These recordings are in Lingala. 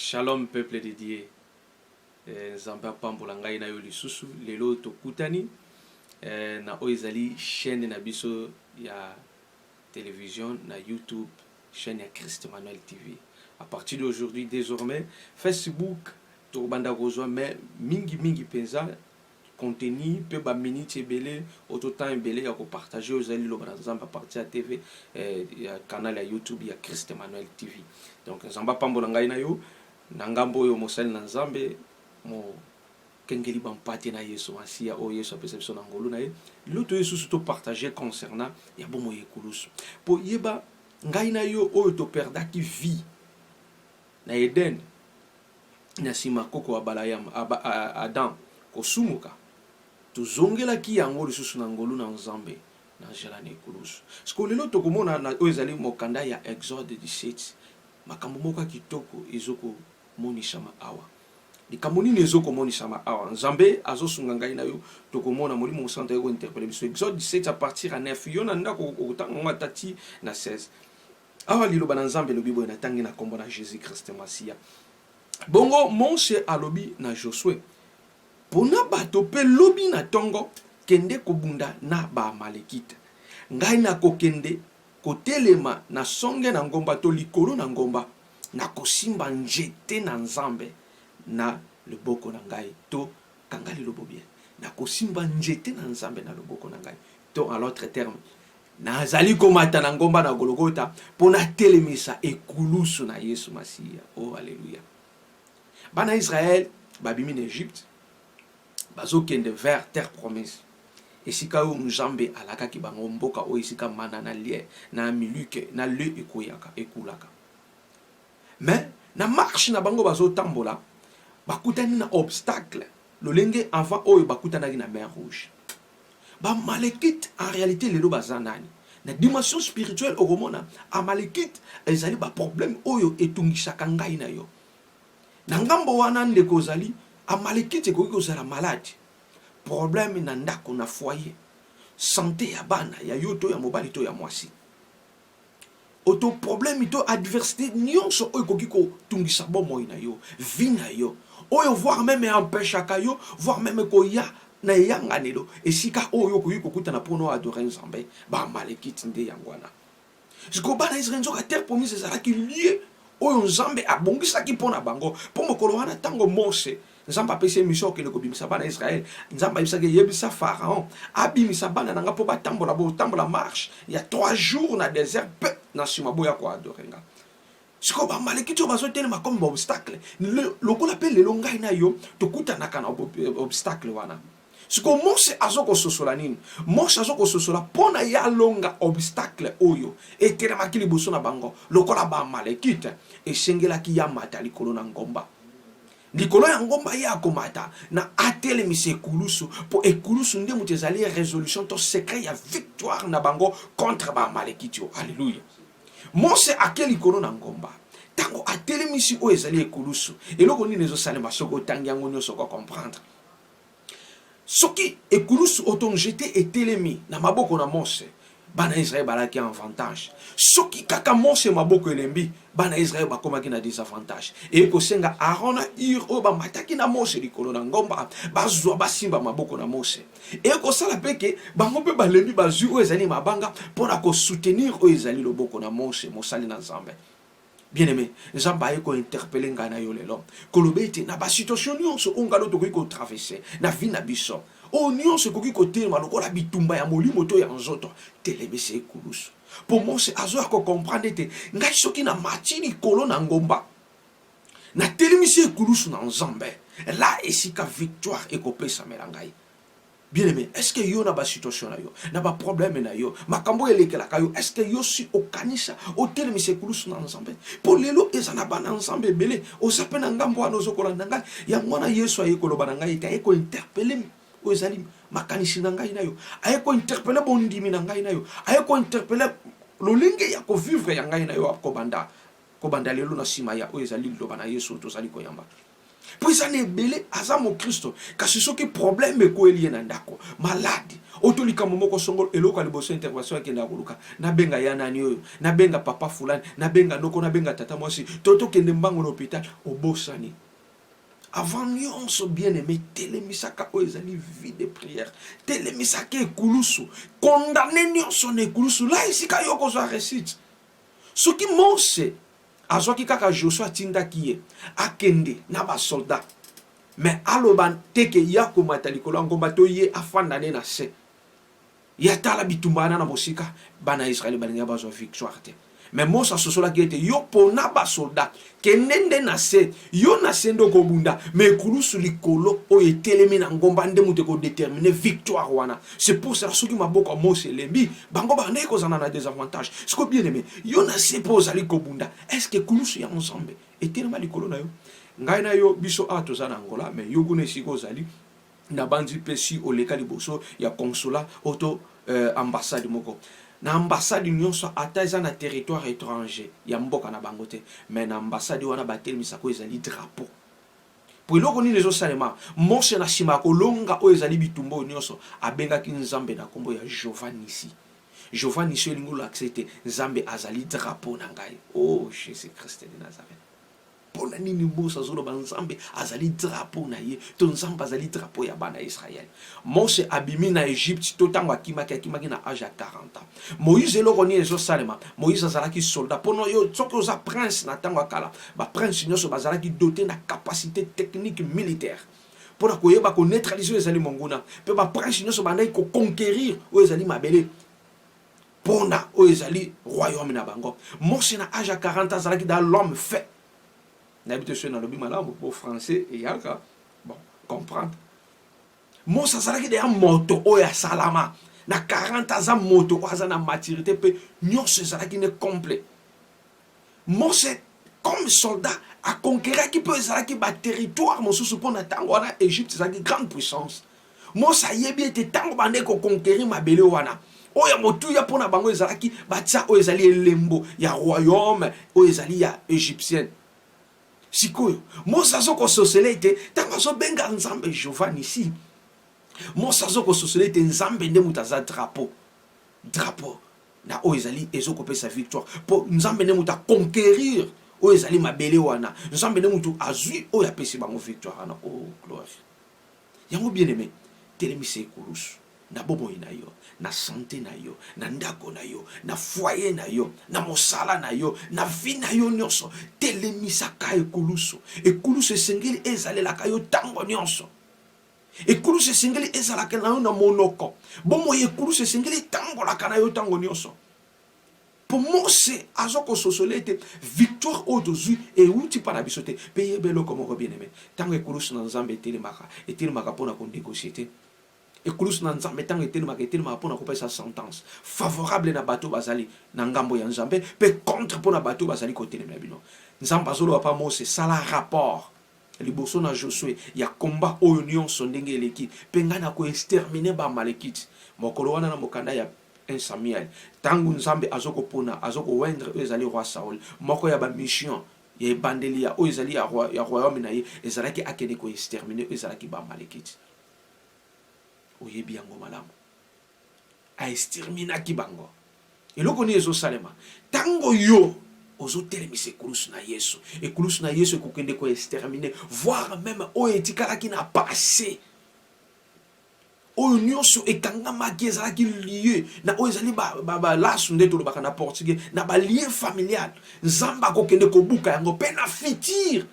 Shalom peuple de Dieu. Nzambe apambola ngai na yo lisusu lelo tokutani na oyo ezali chaîne na biso ya télévision na YouTube, chaîne ya Christ Emmanuel TV. À partir d'aujourd'hui, désormais, Facebook tokobanda kozwa mais mingi penza contenu pe ba minute ebele auto temps ebele ya ko partager ozali lo banzamba à partir ya TV ya canal ya YouTube ya Christ Emmanuel TV. Donc nzamba apambola ngai na yo na ngambo oyo mosali na nzambe mo kengeli bampate na Yesu Masia o Yesu apesa biso na ngolu na ye loto Yesu surtout partager concernant ya bomo yekulusu po yeba ngai na yo oyo to perdaki vie na Eden na sima koko wa balayam Adam kosumuka tozongelaki yango lisusu na ngolu na nzambe na jela na ekulusu siko lelo tokomona na oyo ezali mokanda ya Exode 17 makambo moko kitoko ezoko monishama awa likambo nini ezoko monishama awa nzambe azosunga ngai na yo tokomona molimo mosanta yoko interpeller biso Exode 17 à partir à 9 yona ndako okotanga matati na 16 awa liloba na nzambe lobi boye na tangi na kombo na Jésus Christ Masia bongo Mose alobi na Josué pona bato pe lobi na tongo kende kobunda na ba Amalekite ngai na kokende kotelema na songe na ngomba to likolo na ngomba na kosimba njete na nzambe na loboko na ngai to kangali lobobie na kosimba njete na nzambe na loboko na ngai to en l'autre terme nazali komata na ngomba na Golgotha pona telemisa ekulusu na Yesu Masia. Oh alléluia. Bana Israël babimi na Egypte bazokende vers terre promise esika oyo nzambe alakaki bango mboka oyo esika mana na lie na miluke na le ekoyaka ekulaka mais na marche na bango bazotambola bakutani na obstacle lolenge avant oyo bakutanaki na mer rouge ba Amalekite en réalité lelo bazanani na dimension spirituelle okomona Amalekite ezali ba problème oyo etungisaka ngai na yo na ngambo wana ndeko ozali Amalekite ekoki kozala malade problème na ndako na foyer santé ya bana ya yo to ya mobali to ya mwasi auto problème to adversité nyonso oyo ekoki kotungisa bomoi na yo vie na yo oyo voire même empêchaka yo voire même koya na yanganelo esika oyo koyi kokutana pono adorer nzambe ba Amalekite nde yangwana siko bana Israël nzoka terre promise ezalaki lieu oyo nzambe abongisaki mpona bango mpo mokolo wana ntango Mose nzambe apesi mission okende kobimisa bana Israël nzambe ayebisaki yebisa Pharaon abimisa bana nanga mpo batambola marche ya 3 jours na désert pe na nsima boya koadore nga siko ba Amalekite oyo bazotelema comme obstacle lokola mpe lelo ngai na yo tokutanaka na obstacle wana siko Mose azokososola nini Mose azokososola mpona ya longa obstacle oyo etelemaki liboso na bango lokola ba Amalekite esengelaki ya mata likolo na ngomba likolo ya ngomba ya komata na atelemisa ekulusu po ekulusu nde moto ezali résolution to secret ya victoire na bango contre ba Amalekite. Alléluia. Mose ake likolo na ngomba tango atelemisi oyo ezali ekulusu eloko nini ezosalema soki otangi yango nyonso ko comprendre soki ekulusu otongete etelemi na maboko na Mose bana Israël balaki avantage soki kaka Mose maboko elembi bana Israël bakomaki na désavantage e kosenga Aaron na Hur oyo bamataki na Mose likolo na ngomba bazwa basimba maboko na Mose e kosala peke bango mpe balembi bazwi oyo ezali mabanga mpona kosoutenir oyo ezali loboko na Mose mosali na Nzambe. Bien-aimé, nzambe aye ko interpeller nga na yo lelo koloba ete na ba situation nyonso ongalo tokoki ko traverser na vie na biso o nyonso koki ko telema lokola bitumba ya molimo to ya nzoto telebese ekulusu po Mose azoya ko comprendre ete ngai soki na matini kolo na ngomba na telemisi ekulusu na nzambe la esika victoire ekopesa melangai. Bien-aimé, est-ce que yo na ba situation na yo na ba problème na yo makambo elekela kayo est-ce que yo si okanisa otelemisa ekulusu na nzambe po lelo ezana bana nzambe bele osapena ngambo wana ozokola nanga ya mwana Yesu ayekoloba na ngai ete ayeko interpeller ozali makanisi na ngai na yo ayeko interpeller bondimi na ngai na yo ayeko interpeller lolenge ya ko vivre ya ngai na yo kobanda lelo na sima ya ozali loba na Yesu tozali koyamba po eza na ebele aza mokristo kasi soki problème ekoeli ye na ndako maladi otolika momoko songolo eloko liboso intervention akenda koluka nabenga ya nani oyo nabenga papa fulani nabenga ndoko nabenga tata mwasi tokende mbango na hôpital obosani. Avant nyonso bien aimé telemisaka oyo ezali vie de prière telemisaka ekulusu condamné nyonso na ekulusu la esika yo kozwa réussite. Soki Mose azwaki kaka Joshua atindaki ye akende na basoldat mais aloba teke ya komata likolo ya ngomba to ye afanda ne na se ya tala bitumbana na mosika bana Israeli balinga bazwa victoire te. Mais Mose asosola ki ete yo pona basoldat kenende na se yo na se ndo kobunda mais ekulusu likolo oyo etelemi na ngomba nde moto ekodetermine victoire wana. C'est pour ça soki maboko Mose elembi bango bande ekozana na désavantage. Siko bien aimé yo na se po ozali kobunda est-ce que ekulusu ya Nzambe etelema likolo na yo ngai na yo biso a toza na Angola mais yo kuna esika ozali na bandi pesi oleka liboso ya consulat auto ambassade moko na ambassade nyonso ata eza na territoire étranger ya mboka na bango te mais na ambassade wana batelemisaka ezali drapeau po eloko nini ezosalema Mose na nsima kolonga oyo ezali bitumba oyo nyonso abengaki Nzambe na kombo ya Jehovah Nissi. Jehovah Nissi elingi olakisa ete Nzambe azali drapeau na ngai. Oh Jésus Christ de Nazareth, pona nini Mose azoloba Nzambe azali drapeau na ye to Nzambe azali drapeau ya bana Israël. Mose abimi na Egypte to tango akimaki na âge ya 40 ans. Moïse eloko nini ezosalema Moïse azalaki soldat pono yo soki oza prince na tango akala ba prince nyonso bazalaki doté na capacité technique militaire pona koyeba ko neutraliser ezali monguna pe ba prince nyonso bandai ko conquérir o ezali mabele pona o ezali royaume na bango. Mose na âge ya 40 ans azalaki dans l'homme fait. N'habite sur dans le malamu pour français et yaka bon comprendre. Mose azalaki de moto o ya salama na 40 ans moto o na maturité pe nyonso ezalaki ne complet. Mose comme soldat a conquérir qui peut ezalaki ba territoire mosusu pona tango wana Égypte ezalaki grande puissance. Mose ayebi ete tango bande ko conquérir mabele wana oya motu ya pona bango ezalaki batia o ezali elembo ya royaume o ezali ya égyptienne. Sikoyo Mose azoko sosele ete tango azo benga Nzambe Jehovah Nissi Mose azoko sosele ete Nzambe nde muta za drapeau na o ezali ezoko pesa victoire po Nzambe nde muta conquérir o ezali mabele wana Nzambe nde mutu azui o ya pesi bango victoire na o gloire yango bien aimé telemise ekulusu na bobo na yo na santé na yo na ndako na yo na foyer na yo na mosala na yo na vie na yo nyonso telemisaka ekulusu esengeli ezalelaka yo tango nyonso ekulusu esengeli ezalaka na yo na monoko bomo ekulusu esengeli tambolaka na yo tango nyonso. Pour Mose azoko sosole ete victoire autozui euti pa na biso te pe yebelo komo bien aimé tango ekulusu na Nzambe etelemaka pona konégocier te ekulusu na Nzambe tango etelemaka pona kopesa sentence favorable na bato bazali na ngambo ya Nzambe pe contre pona bato bazali kotelemela bino. Nzambe azoloba pa Mose sala rapport liboso na Josué ya combat oyo nyonso ndenge eleki pe nga na ko exterminer ba malekite mokolo wana na mokanda ya 1 Samuel tango Nzambe azoko pona azoko wendre ezali roi Saul moko ya ba mission ya bandeli ya oyo ezali ya royaume na ye ezalaki akene ko exterminer ezalaki ba malekite oyebi yango malamu a exterminaki bango eloko ni ezosalema tango yo ozotelemisa ekulusu na Yesu ekokende ko exterminer voire même oyo etikalaki na passé oyo nyonso ekangamaki ezalaki lié na oyo ezali lasu nde tolobaka na portugais na balien familial Nzambe akokende kobuka yango mpe na futur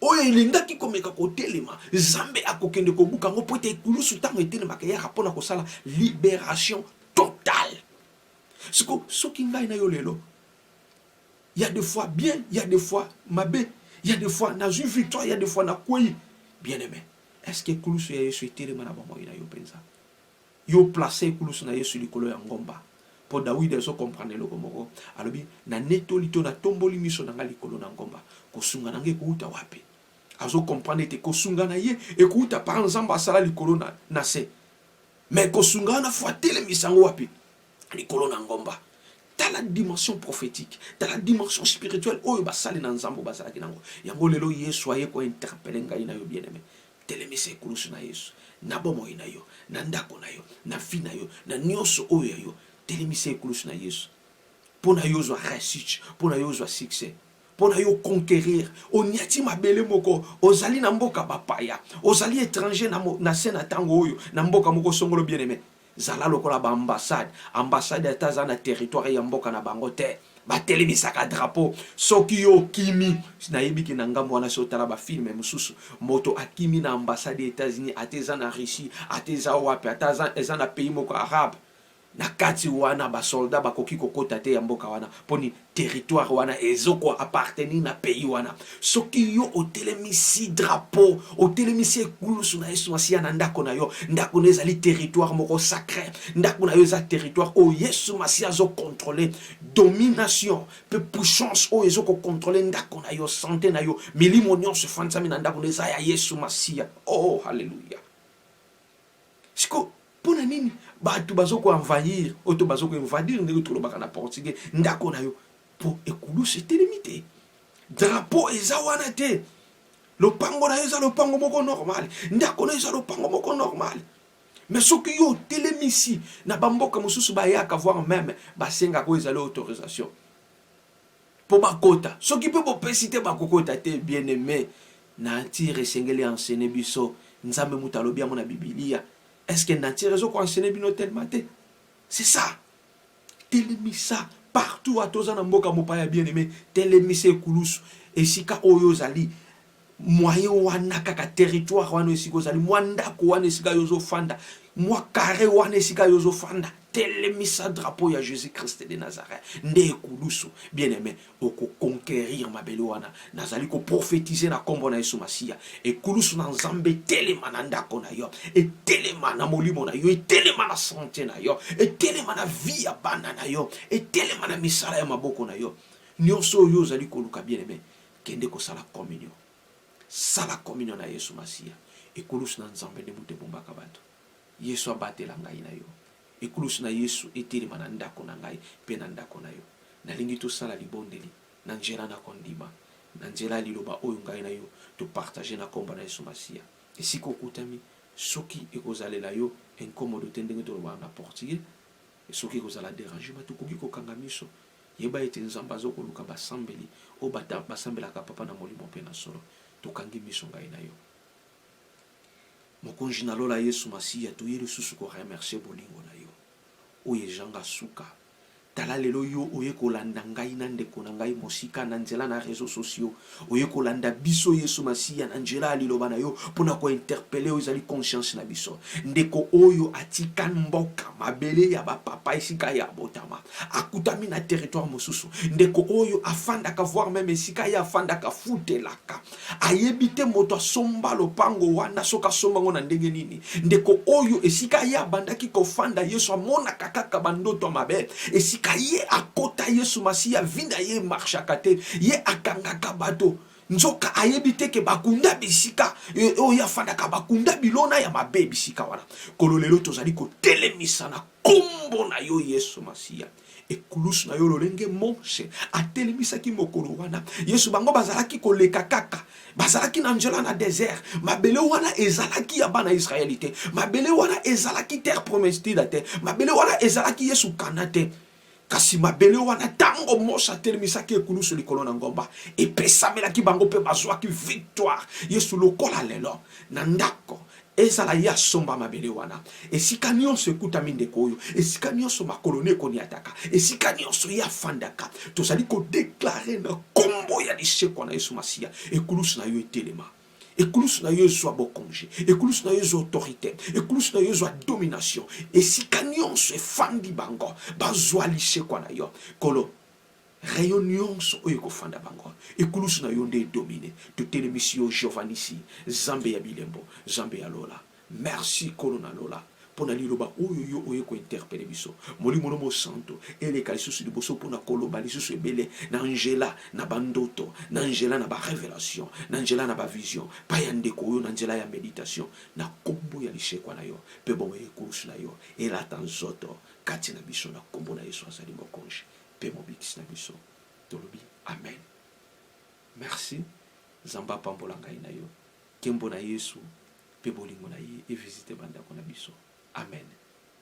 oyo elingaki komeka kotelema Nzambe akokende kobuka yango po ete ekulusu ntango etelemaka yaka mpona kosala libération totale. Soki ngai na yo lelo il y a des fois bien, il y a des fois mabe, il y a des fois na une victoire, il y a des fois na kwei bien aimé. Est-ce que ekulusu ya Yesu etelema na bango ina yo penza yo placer ekulusu na Yesu likolo ya ngomba po Dawidi azo comprendre loko moko alobi na netoli to na tomboli miso na ngali likolo na ngomba kosunga nange kuuta wapi azo comprendre te kosunga na ye ekuuta par Nzambe asala likolo na se mais kosunga na fuatele misango wapi likolo na ngomba Dans la dimension prophétique, dans la dimension spirituelle, oyo basali na nzambo bazalaki nango. Yango lelo Yesu aye ko interpeller ngai na yo bien-aimé. Telemisa ekulusu na Yesu. Na bomoi na yo, na ndako na yo, na vie na yo, na nyonso oyo yo. Telemisa ekulusu na Yesu. Pona yo zwa réussite, pona yo zwa succès. Pona yo conquérir. Onyati mabele moko, ozali na mboka bapaya, ozali étranger na sena tango oyo, na mboka moko songolo bien-aimé. Zala lokola ba ambassade etaza na territoire ya mboka na bango te batelemisaka drapeau soki yo kimi nayebi ki na ngambo wana so tala ba film mususu moto akimi na ambassade des États-Unis ateza na Russie ateza wapi ataza eza na pays moko arabe na kati wana ba soldat bakoki kokota te ya mboka wana poni territoire wana ezoko appartenir na pays wana soki yo otelemisi drapeau otelemisi ekulusu na Yesu Masiya na ndako na yo ndako na ezali territoire moko sacré ndako na yo eza territoire o Yesu Masiya zo contrôler domination pe puissance o ezoko contrôler ndako na yo santé na yo milimo nyonso fansami na ndako na eza ya Yesu Masiya oh hallelujah siko pona nini batu bazoko envahir oto bazoko invadir ndeko tolobaka na portugais ndako na yo po ekulusu etelemite drapeau eza wana te lopango na yo eza lopango moko normal ndako na yo eza lopango moko normal mais soki yo telemisi na bamboka mosusu bayaka voir même basenga ko ezali autorisation po bakota soki pe bopesi te bakokota te bien aimé na tire sengeli enseigner biso nzambe mutalobi amona Biblia. Est-ce que nature réseau qu'on enseigne bien tellement? C'est ça. Telemisa partout à tous en mboka mopaya bien aimé. Telemisa kulus et sika oyo zali moyen wana kaka territoire wana esiko zali mwanda ko wana esika yozo fanda mwa carré wana esika yozo fanda. Telemisa drapeau ya Jésus-Christ de Nazareth. Nde kulusu bien aimé oko conquérir mabele wana nazali ko prophétiser na kombo na Yesu Masiya e kulusu na nzambe telema na ndako na yo e telema na molimo na yo e telema na santé na yo e telema na vie ya bana na yo e telema na misala ya maboko na yo nyonso yo zali ko luka bien aimé kende ko sala communion na Yesu Masiya e kulusu na nzambe de mute bombaka bato Yesu abatela ngai na yo ekulusu na Yesu etelema na ndako na ngai pe na ndako na yo nalingi tosala libondeli na nzela na kondima na nzela liloba oyo ngai na yo to partager na komba na Yesu Masiya esiko kutami soki ekozalela yo incommode te ndenge toloba na portugais soki ekozala dérangement tokoki kokanga miso yeba ete nzambe azokoluka basambeli o basambelaka papa na molimo mpe na solo tokangi miso ngai na yo mokonzi na lola Yesu Masiya toye lisusu ko remercier bolingo na yo oye janga suka tala lelo yo oye kolanda ngai na ndeko na ngai mosika na nzela na réseaux sociaux oye kolanda biso Yesu Masiya na nzela liloba na yo pona ko interpeller ozali conscience na biso ndeko oyo atika mboka mabele ya bapapa esika ya botama akutami na territoire mosusu ndeko oyo afanda ka voir même esika ya afanda ka futelaka ayebite moto asomba lopango wana soka somba ngona ndenge nini ndeko oyo esika ya bandaki ko fanda Yesu amona kaka bandoto mabe esika ye akota Yesu Masiya vinda ye marchaka te ye akangaka bato nzoka ayebite ke bakunda bisika oya fanda ka bakunda bilona ya mabe bisika wana kololelo tozali ko telemisa na kombo na yo Yesu Masiya ekulusu na yo lolenge monshe atelemisaki mokolo wana Yesu bango bazalaki koleka kaka bazalaki na nzela na désert mabele wana ezalaki ya bana Israelite mabele wana ezalaki terre prometida te mabele wana ezalaki Yesu kanate kasi mabele wana tango mosha telemisaki ekulusu likolo na ngomba epesamelaki bango pe bazwaki victoire Yesu lokola lelo na ndako ezala ya somba mabele wana esika nyonso ekutami ndeko oyo esika nyonso makoloni ekoni ataka esika nyonso ya fandaka tozali kodeklare na kombo ya lisekwa na Yesu Masiya ekulusu na yo etelema ekulusu na yo ezwa bokonje ekulusu na yo ezwa autorité ekulusu na yo ezwa domination esika nyonso efandi bango bazwa lisekwa na yo kolo rayon nyonso oyo kofanda bango ekulusu na yo nde domine totelemisi yo Giovanisi Zambe ya bilembo Zambe ya lola merci kolo na lola pona liloba oyo yo oyo ko interpeller biso molimo no santo eleka lisusu liboso pona koloba lisusu ebele na angela na bandoto na angela na ba révélation na angela na ba vision pa ya ndeko oyo na angela ya méditation na kombo ya lisekwa na yo pe bon ekulusu na yo elata nzoto kati na biso na kombo na Yesu azali mokonzi mpe mobikisi na biso. Tolobi amen. Merci. Nzambe apambola ngai na yo. Nkembo na Yesu mpe bolingo na ye evisite bandako na biso. Amen.